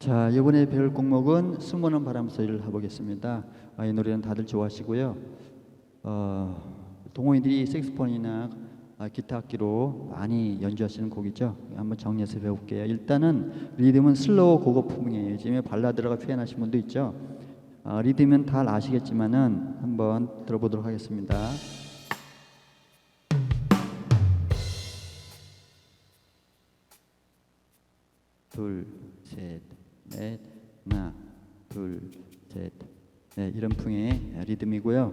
자, 이번에 배울 곡목은 숨어는 바람 소리를 해보겠습니다. 이 노래는 다들 좋아하시고요. 동호인들이 색소폰이나 기타 악기로 많이 연주하시는 곡이죠. 한번 정리해서 배울게요. 일단은 리듬은 슬로우 고급풍이에요. 요즘에 발라드라고 표현하시는 분도 있죠. 리듬은 다 아시겠지만은 한번 들어보도록 하겠습니다. 둘, 셋, 넷, 하나, 둘, 셋, 넷, 이런 풍의 리듬이고요.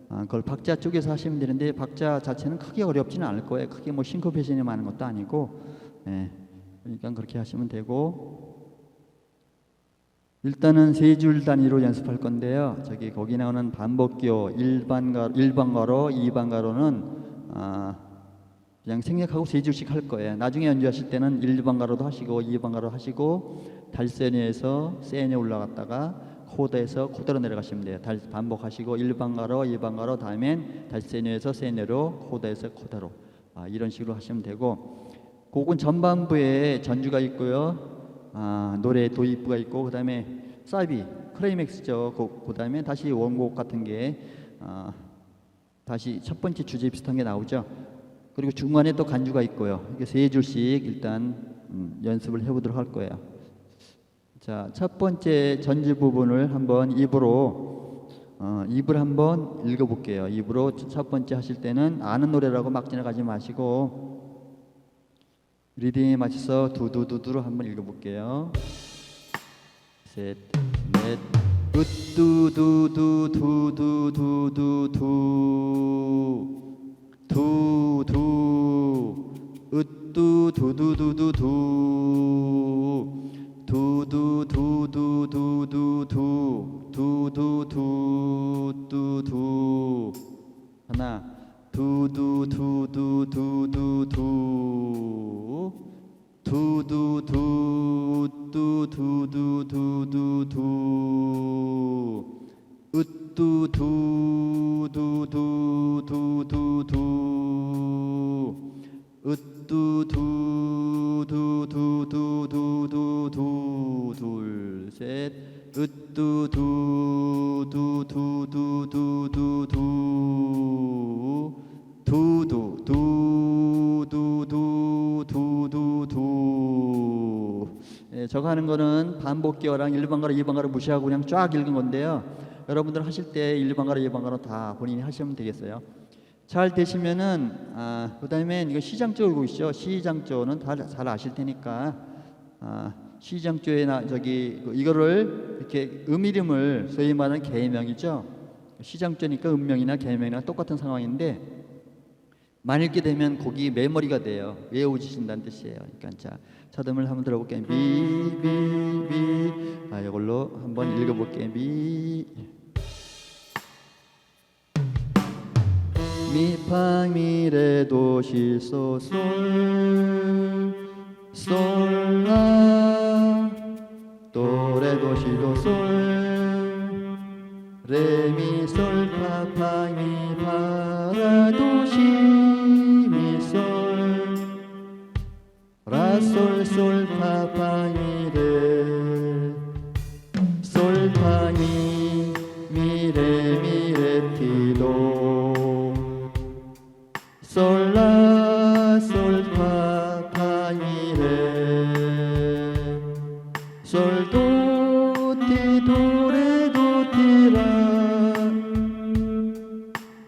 그걸 박자 쪽에서 하시면 되는데 박자 자체는 크게 어렵지는 않을 거예요. 크게 뭐 싱코페이션이 많은 것도 아니고, 그러니까 그렇게 하시면 되고, 일단은 세 줄 단위로 연습할 건데요. 거기 나오는 반복기호 1번 가로, 2번 가로는 그냥 생략하고 세 줄씩 할 거예요. 나중에 연주하실 때는 1번 가로도 하시고 2번 가로 하시고 달세니에서 세니 올라갔다가 코드에서 코드로 내려가시면 돼요. 반복하시고 1번 가로, 2번 가로, 다음엔 달세니에서 세니로, 코드에서 코드로, 이런 식으로 하시면 되고, 곡은 전반부에 전주가 있고요. 노래 도입부가 있고, 그 다음에 사비, 클라이맥스죠. 그 다음에 다시 원곡 같은 게 다시 첫 번째 주제 비슷한 게 나오죠. 그리고 중간에 또 간주가 있고요. 이게 세 줄씩 일단 연습을 해보도록 할 거예요. 자, 첫 번째 전주 부분을 한번 입으로 한번 읽어볼게요. 입으로 첫 번째 하실 때는 아는 노래라고 막 지나가지 마시고 리듬에 맞춰서 두두두두로 한번 읽어볼게요. 셋, 넷, 으뚜두두두두두두두 두두 으뚜두두두두두 두두두두두두두 두두두두두 하나 두두두두두두두 두두두두두두두 으뚜두두두두두두 으뚜두두두두두두 둘, 셋 으뚜두두두두두두두 두두두두두두두. 저거 하는 거는 반복기어랑 1번 가로 2번 가로 무시하고 그냥 쫙 읽은 건데요. 여러분들 하실 때 1번 가로 2번 가로 다 본인이 하시면 되겠어요. 잘 되시면은 그 다음에 이거 시장조 있죠. 시장조는 다 잘 아실 테니까 시장조에나 이거를 이렇게 이름을 소위 말하는 개명이죠. 시장조니까 음명이나 개명이나 똑같은 상황인데 많이 읽게 되면 곡이 메모리가 돼요. 외워지신다는 뜻이에요. 그러니까 자, 차듬을 한번 들어볼게요. 미미미 이걸로 한번 읽어볼게요. 미파미레도시소솔 솔라 도레도시도솔 레미솔파파미파라도시미솔 라솔솔파파미레 솔파미 미레미레티도 솔라 솔파파미레 솔도티도레도티라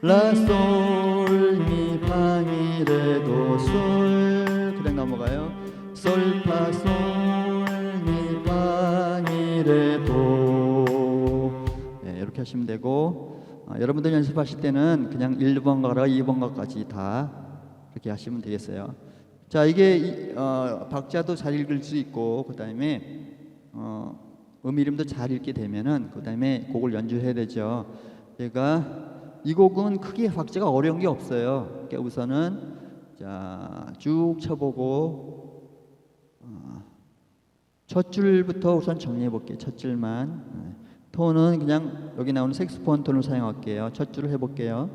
라솔미파미레도 솔 그냥 넘어가요. 솔파솔미파미레도 이렇게 하시면 되고, 여러분들 연습하실 때는 그냥 1번 가로 2번 가로까지 다 이렇게 하시면 되겠어요. 자, 이게 박자도 잘 읽을 수 있고, 그 다음에 이름도 잘 읽게 되면은 그 다음에 곡을 연주해야 되죠. 이 곡은 크게 박자가 어려운 게 없어요. 그러니까 우선은 자, 쭉 쳐보고 첫 줄부터 우선 정리해 볼게요. 첫 줄만. 톤은 그냥 여기 나오는 색소폰 톤을 사용할게요. 첫 줄을 해볼게요.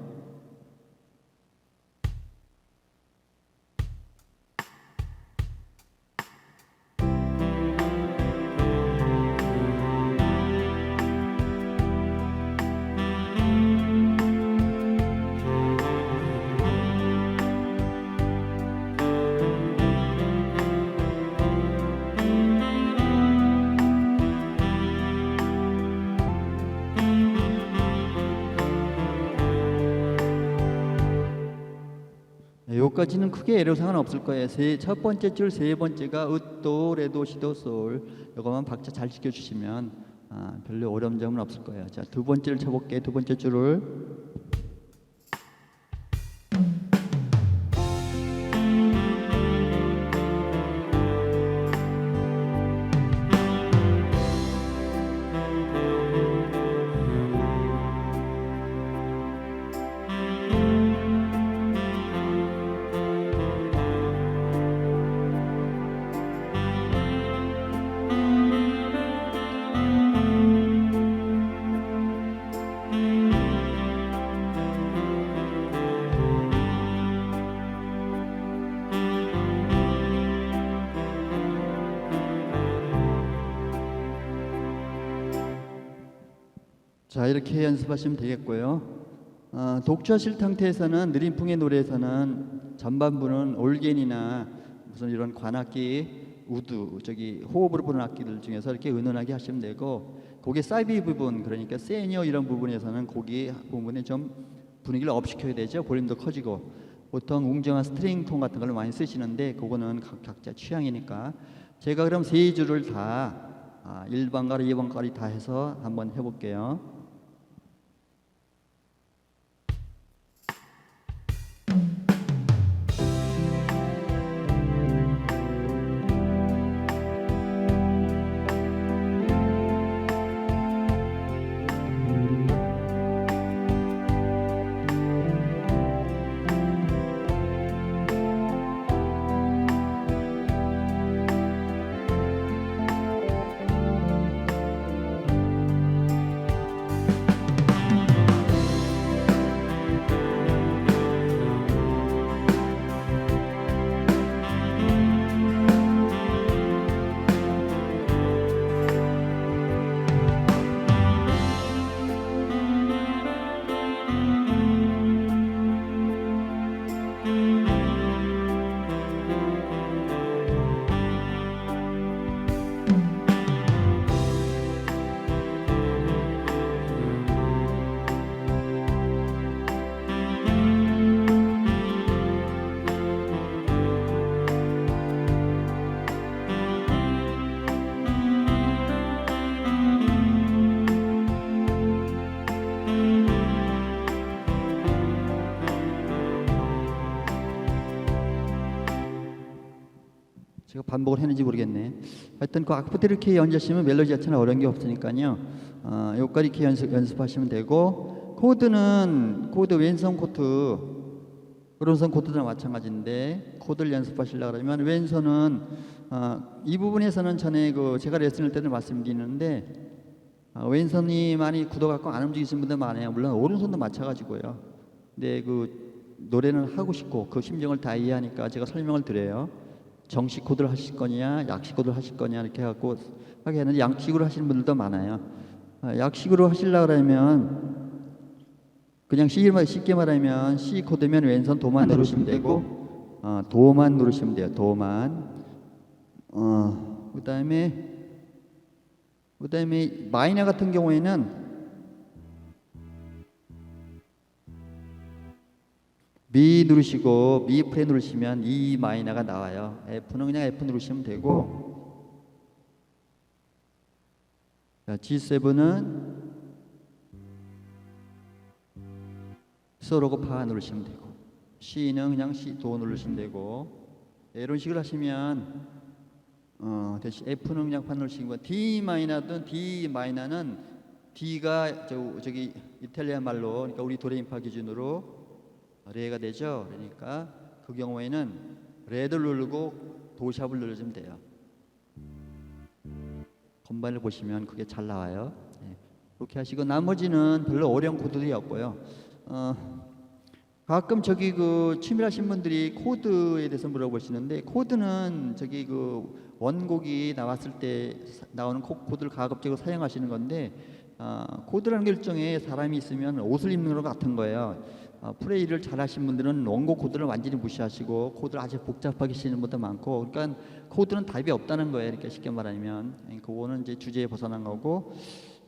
요까지는 크게 애로사항은 없을 거예요. 첫 번째 줄 세 번째가 으도 레도 시도 솔 요거만 박자 잘 지켜주시면 별로 어려운 점은 없을 거예요. 자, 두 번째를 쳐볼게요. 두 번째 줄을 자, 이렇게 연습하시면 되겠고요. 독주하실 상태에서는 느림풍의 노래에서는 전반부는 올겐이나 무슨 이런 관악기, 우드, 호흡으로 부는 악기들 중에서 이렇게 은은하게 하시면 되고, 곡의 사비 부분, 그러니까 세니어 이런 부분에서는 곡이 부분에 좀 분위기를 업시켜야 되죠. 볼륨도 커지고. 보통 웅장한 스트링 톤 같은 걸 많이 쓰시는데 그거는 각자 취향이니까. 제가 그럼 세 줄을 다 1번가로 2번까지 다 해서 한번 해볼게요. 제가 반복을 했는지 모르겠네. 하여튼 그 악보들 이렇게 연주하시면 멜로디 자체는 어려운 게 없으니까요. 여기까지 이렇게 연습하시면 되고, 코드 왼손 코드, 오른손 코드도 마찬가지인데 코드를 연습하시려고 그러면 왼손은 이 부분에서는 전에 제가 레슨할 때도 말씀드리는데 왼손이 많이 굳어갖고 안 움직이시는 분들 많아요. 물론 오른손도 마찬가지고요. 근데 노래는 하고 싶고 그 심정을 다 이해하니까 제가 설명을 드려요. 정식 코드를 하실 거냐, 약식 코드를 하실 거냐 이렇게 해갖고 하게 하는데 양식으로 하시는 분들도 많아요. 약식으로 하시려고 그러면 그냥 쉽게 말하면 C 코드면 왼손 도만 누르시면 되고, 도만 누르시면 돼요. 도만. 그다음에 마이너 같은 경우에는 미 누르시고 미 프레 누르시면 E 마이너가 나와요. F는 그냥 F 누르시면 되고, 자, G7은 소로고 파 누르시면 되고, C는 그냥 C 도 누르시면 되고, 이런 식으로 하시면 대신 F는 그냥 파 누르시고, D 마이너든 D 마이너는 D가 저기 이탈리아 말로, 그러니까 우리 도레미파 기준으로 레가 되죠. 그러니까 그 경우에는 레를 누르고 도샵을 누르시면 돼요. 건반을 보시면 그게 잘 나와요. 그렇게 하시고 나머지는 별로 어려운 코드들이 없고요. 가끔 취미하신 분들이 코드에 대해서 물어보시는데, 코드는 원곡이 나왔을 때 나오는 코드를 가급적으로 사용하시는 건데, 코드라는 게 일종의 사람이 있으면 옷을 입는 것 같은 거예요. 프레이를 잘 하신 분들은 원곡 코드를 완전히 무시하시고 코드를 아주 복잡하게 쓰시는 분도 많고, 그러니까 코드는 답이 없다는 거예요. 이렇게 쉽게 말하면 그거는 이제 주제에 벗어난 거고,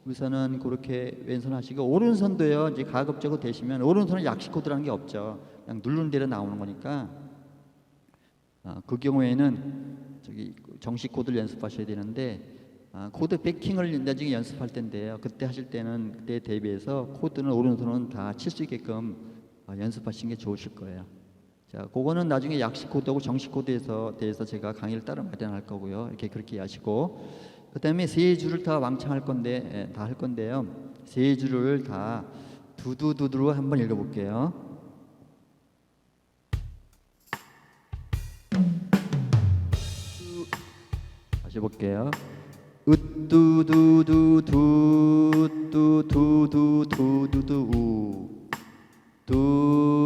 우선은 그렇게 왼손 하시고, 오른손도요. 이제 가급적으로 되시면 오른손은 약식 코드라는 게 없죠. 그냥 누르는 대로 나오는 거니까 그 경우에는 저기 정식 코드를 연습하셔야 되는데 코드 베킹을 나중에 연습할 텐데요. 그때 하실 때는 그때 대비해서 코드는 오른손은 다 칠 수 있게끔 연습하시는 게 좋으실 거예요. 자, 그거는 나중에 약식 코드하고 정식 코드에서 대해서 제가 강의를 따로 마련할 거고요. 이렇게 그렇게 하시고 그다음에 세 줄을 다 왕창 할 건데 다 할 건데요. 세 줄을 다 두두두두로 한번 읽어볼게요. 다시 볼게요. 으뚜두두두두두두두두두 두두두두두두두 으뚜두두두두두두두두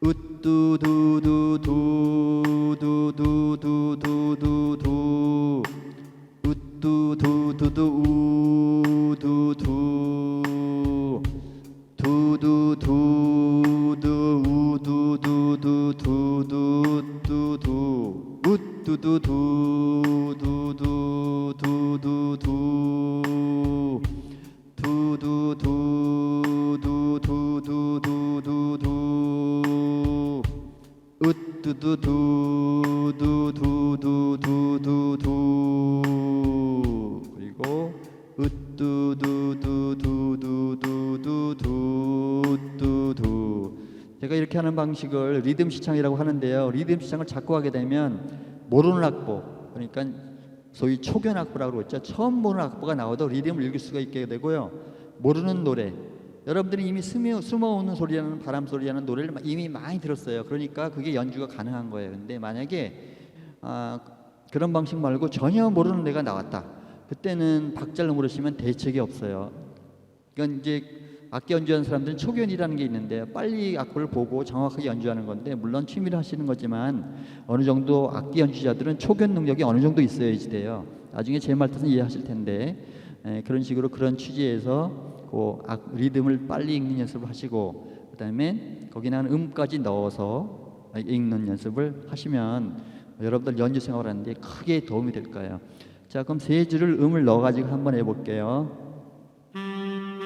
으뚜두두두두두두 두두두두두두두두두두 우뚜두두두두두두두 두두두두두두두두 으뚜두두두두두두두 그리고 으뚜두두두두두두두 제가 이렇게 하는 방식을 리듬 시창이라고 하는데요. 리듬 시창을 자꾸 하게 되면 모르는 악보, 그러니까 소위 초견 악보라고 그랬죠. 처음 보는 악보가 나와도 리듬을 읽을 수가 있게 되고요. 모르는 노래, 여러분들이 이미 숨어오는 소리라는 바람 소리라는 노래를 이미 많이 들었어요. 그러니까 그게 연주가 가능한 거예요. 근데 만약에 그런 방식 말고 전혀 모르는 노래가 나왔다. 그때는 박자를 모르시면 대책이 없어요. 그러니까 이제 악기 연주하는 사람들은 초견이라는 게 있는데 빨리 악보를 보고 정확하게 연주하는 건데 물론 취미로 하시는 거지만 어느 정도 악기 연주자들은 초견 능력이 어느 정도 있어야지 돼요. 나중에 제 말 뜻은 이해하실 텐데 그런 식으로 그런 취지에서 그 리듬을 빨리 읽는 연습을 하시고 그다음에 거기 나오는 음까지 넣어서 읽는 연습을 하시면 여러분들 연주 생활을 하는데 크게 도움이 될 거예요. 자, 그럼 세 줄을 음을 넣어가지고 한번 해볼게요.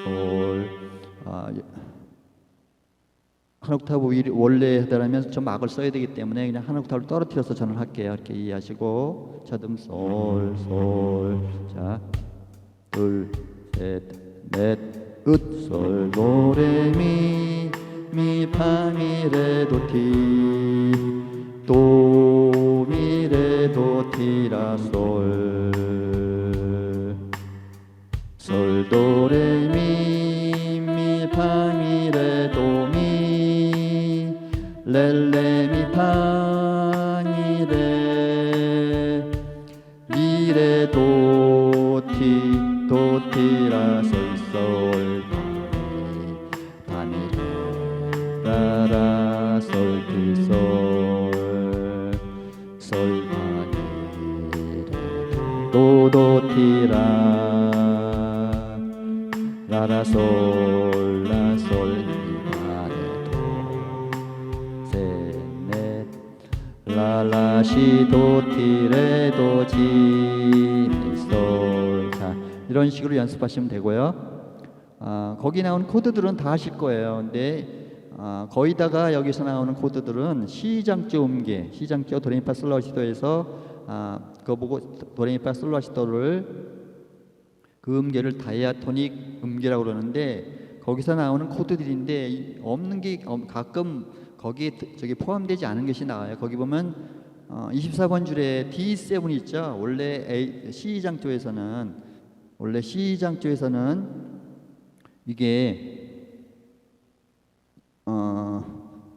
솔, 한 옥타브 위 원래 하더라면 좀 악을 써야 되기 때문에 그냥 한 옥타브를 떨어뜨려서 저는 할게요. 이렇게 이해하시고 저음 솔, 솔, 자, 둘, 셋, 넷, 으, 솔, 도, 레, 미, 파, 미, 레, 도, 티, 도, 미, 레, 도, 티, 라, 솔, 솔, 도, 레, 미, 파, 미, 레, 도, 미, 레, 미, 파, 미, 레, 미, 레, 도, 티, 도, 티, 라, 솔, 솔, 파, 미, 라, 라, 솔, 티, 솔, 솔, 파, 미, 레, 도, 도, 티, 라, 라라 솔, 라, 솔, 라, 레, 도, 셋, 넷, 라, 라, 시, 도, 티, 레, 도, 지, 미, 솔. 자, 이런 식으로 연습하시면 되고요. 거기 나오는 코드들은 다 하실 거예요. 근데 거의 다가 여기서 나오는 코드들은 C장조 음계, C장조 도레미파 솔라시도에서 그거 보고 도레미파 솔라시도를 그 음계를 다이아토닉 음계라고 그러는데 거기서 나오는 코드들인데 없는 게 가끔 거기에 저기 포함되지 않은 것이 나와요. 거기 보면 24번 줄에 D7이 있죠. 원래 C 장조에서는 이게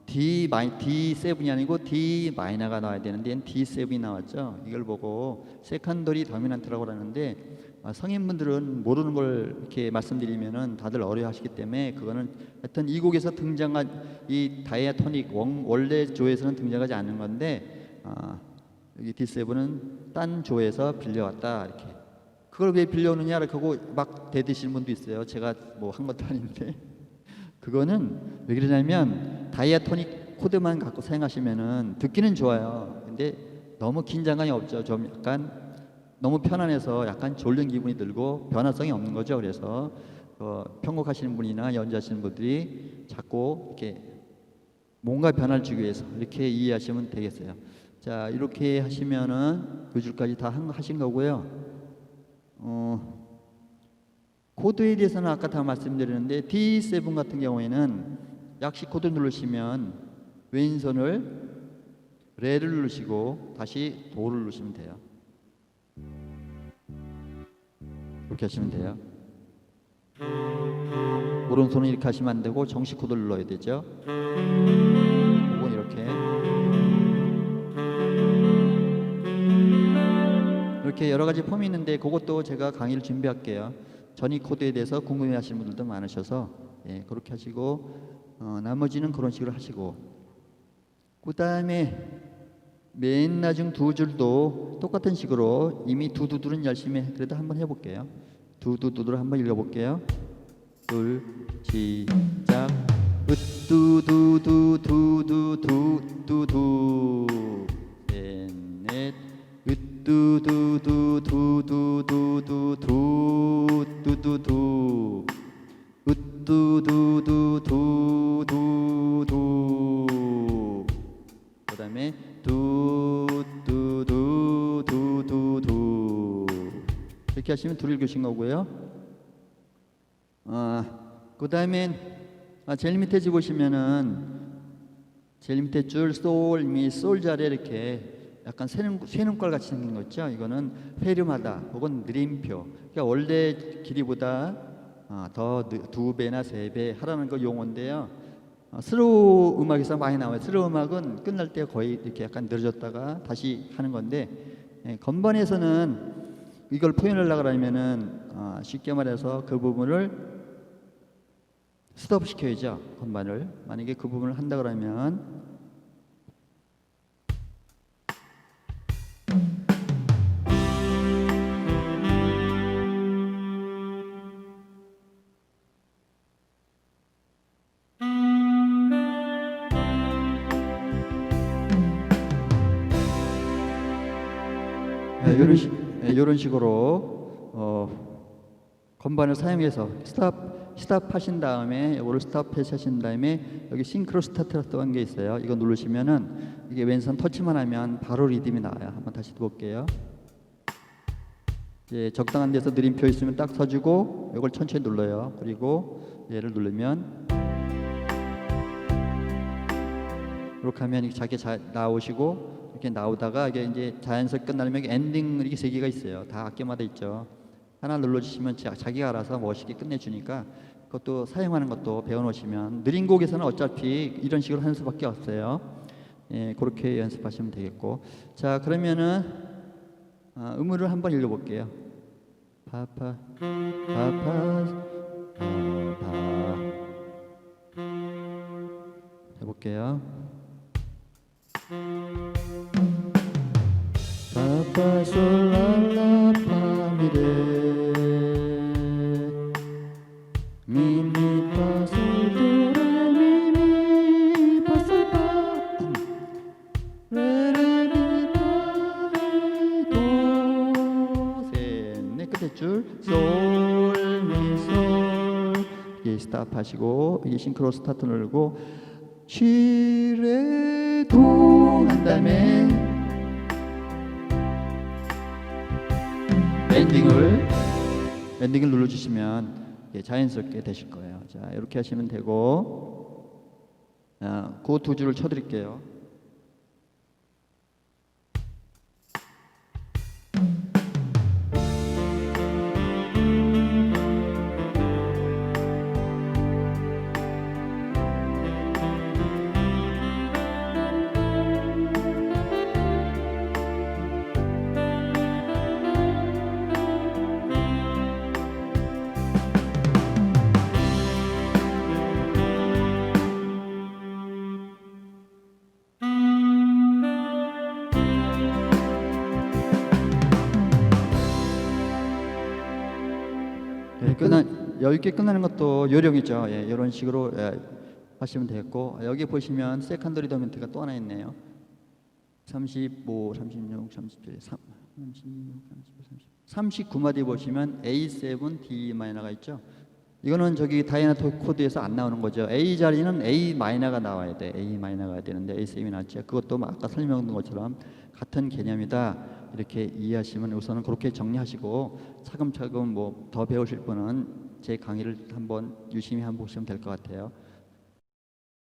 D7이 아니고 D 마이너가 나와야 되는데 D7이 나왔죠. 이걸 보고 세컨더리 도미넌트라고 하는데 성인분들은 모르는 걸 이렇게 말씀드리면은 다들 어려워하시기 때문에 그거는 하여튼 이 곡에서 등장한 이 다이아토닉 원래 조에서는 등장하지 않는 건데 여기 D7은 딴 조에서 빌려왔다 이렇게. 그걸 왜 빌려오느냐 이렇게 하고 막 대드시는 분도 있어요. 제가 뭐 한 것도 아닌데 그거는 왜 그러냐면 다이아토닉 코드만 갖고 사용하시면은 듣기는 좋아요. 근데 너무 긴장감이 없죠. 좀 약간 너무 편안해서 약간 졸린 기분이 들고 변화성이 없는 거죠. 그래서 편곡하시는 분이나 연주하시는 분들이 자꾸 이렇게 뭔가 변화를 주기 위해서 이렇게 이해하시면 되겠어요. 자, 이렇게 하시면은 그 줄까지 다 하신 거고요. 코드에 대해서는 아까 다 말씀드렸는데 D7 같은 경우에는 약식 코드 누르시면 왼손을 레를 누르시고 다시 도를 누르시면 돼요. 이렇게 하시면 돼요. 오른손은 이렇게 하시면 안 되고 정식 코드를 눌러야 되죠. 혹은 이렇게 여러 가지 폼이 있는데 그것도 제가 강의를 준비할게요. 전이 코드에 대해서 궁금해하시는 분들도 많으셔서 그렇게 하시고 나머지는 그런 식으로 하시고 그 다음에 맨 나중 두 줄도 똑같은 식으로 이미 두두두는 열심히 그래도 한번 해볼게요. 두두두를 한번 읽어볼게요. 둘 시작 으뚜두두두두두두두 셋넷 으뚜두두두두두두두두두 으뚜두두두두두두 그 다음에 두두두두두두 이렇게 하시면 둘 읽으신 거고요. 그 다음엔 제일 밑에 줄 보시면은 제일 밑에 줄 솔, 미, 솔 자리에 이렇게 약간 쇠눈깔 같이 생긴 거 있죠. 이거는 회름하다 혹은 느림표. 그러니까 원래 길이보다 더 두 배나 세 배 하라는 거 용어인데요. 슬로우 음악에서 많이 나와요. 슬로우 음악은 끝날 때 거의 이렇게 약간 늘어졌다가 다시 하는 건데 건반에서는 이걸 표현하려고 하면은 쉽게 말해서 그 부분을 스톱 시켜야죠. 건반을. 만약에 그 부분을 한다 그러면 이런 식으로 건반을 사용해서 스탑 하신 다음에 이거를 스탑 하신 다음에 여기 싱크로 스타트라고 한 게 있어요. 이거 누르시면은 이게 왼손 터치만 하면 바로 리듬이 나와요. 한번 다시 볼게요. 이제 적당한 데서 느림표 있으면 딱 서주고 이걸 천천히 눌러요. 그리고 얘를 누르면 이렇게 하면 자기 나오시고 이렇게 나오다가 이게 이제 자연스럽게 끝나려면 엔딩 이렇게 세 개가 있어요. 다 악기마다 있죠. 하나 눌러주시면 자기가 알아서 멋있게 끝내주니까 그것도 사용하는 것도 배워놓으시면 느린 곡에서는 어차피 이런 식으로 하는 수밖에 없어요. 그렇게 연습하시면 되겠고 자 그러면은 음을 한번 읽어볼게요. 파파 파파 파파 해볼게요. 파파 솔라라 파미레 미미파 솔도레미미파 솔파 레레미파레도 셋넷 끝에 줄 솔미솔 이게 스탑 하시고 이게 싱크로 스타트 누르고 시레도 한 다음에 엔딩을 눌러주시면 자연스럽게 되실 거예요. 자 이렇게 하시면 되고 그 두 줄을 쳐드릴게요. 여유있게 끝나는 것도 요령이죠. 이런 식으로 하시면 되겠고 여기 보시면 세컨더리 도멘트가 또 하나 있네요. 35, 36, 37, 36, 37, 39마디 보시면 A7, D 마이너가 있죠. 이거는 저기 다이애나 코드에서 안 나오는 거죠. A 자리는 A 마이너가 나와야 돼. A 마이너가 되는데 A7이 나왔죠. 그것도 뭐 아까 설명한 것처럼 같은 개념이다. 이렇게 이해하시면 우선은 그렇게 정리하시고 차근차근 뭐 더 배우실 분은 제 강의를 한번 유심히 한번 보시면 될 것 같아요.